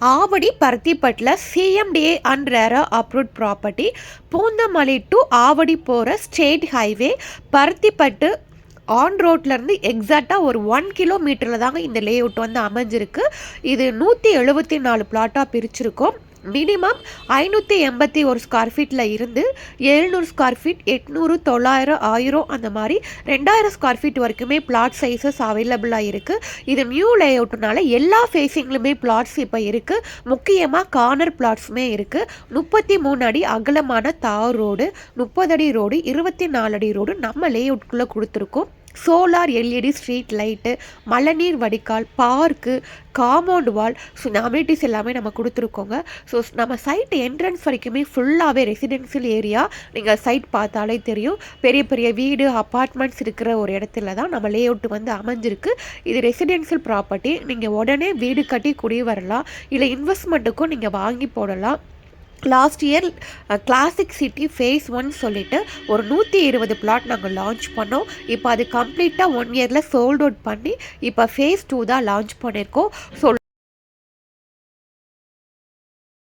ஆவடி பருத்திப்பட்டில் CMDA and RERA approved property. Poonamallee to Avadi போகிற state highway Paruthipattu on ரோட்லேருந்து எக்ஸாக்டாக ஒரு 1 கிலோமீட்டரில் தாங்க இந்த லே அவுட் வந்து அமைஞ்சிருக்கு. இது 174 பிளாட்டாக பிரிச்சிருக்கோம். மினிமம் 581 ஸ்கொயர் ஃபீட்டில் இருந்து 700 ஸ்கொயர் ஃபீட், 800, 900, 1000 அந்த மாதிரி 2000 ஸ்கொயர் ஃபீட் வரைக்குமே பிளாட் சைஸஸ் அவைலபிளாக இருக்குது. இது நியூ லே அவுட்னால எல்லா ஃபேஸிங்லுமே பிளாட்ஸ் இப்போ இருக்குது. முக்கியமாக கார்னர் பிளாட்ஸுமே இருக்குது. 33 அடி அகலமான தார் ரோடு, 30 அடி ரோடு, 24 அடி ரோடு நம்ம லே அவுட்குள்ளே கொடுத்துருக்கோம். சோலார் எல்இடி ஸ்ட்ரீட் லைட்டு, மழைநீர் வடிகால், park, compound wall, so amenities எல்லாமே நம்ம கொடுத்துருக்கோங்க. ஸோ நம்ம சைட் என்ட்ரன்ஸ் வரைக்குமே ஃபுல்லாகவே ரெசிடென்ஷியல் ஏரியா. நீங்கள் சைட் பார்த்தாலே தெரியும், பெரிய பெரிய வீடு, அப்பார்ட்மெண்ட்ஸ் இருக்கிற ஒரு இடத்துல தான் நம்ம லே அவுட் வந்து அமைஞ்சிருக்கு. இது ரெசிடென்ஷியல் ப்ராப்பர்ட்டி. நீங்கள் உடனே வீடு கட்டி குடி வரலாம், இல்லை இன்வெஸ்ட்மெண்ட்டுக்கும் நீங்கள் வாங்கி போடலாம். Last year classic city phase 1 சொல்லிட்டு ஒரு 120 பிளாட் நாங்கள் லான்ச் பண்ணோம். இப்போ அது கம்ப்ளீட்டாக 1 இயரில் சோல்ட் அவுட் பண்ணி இப்போ ஃபேஸ் 2 தான் லான்ச் பண்ணியிருக்கோம். ஸோ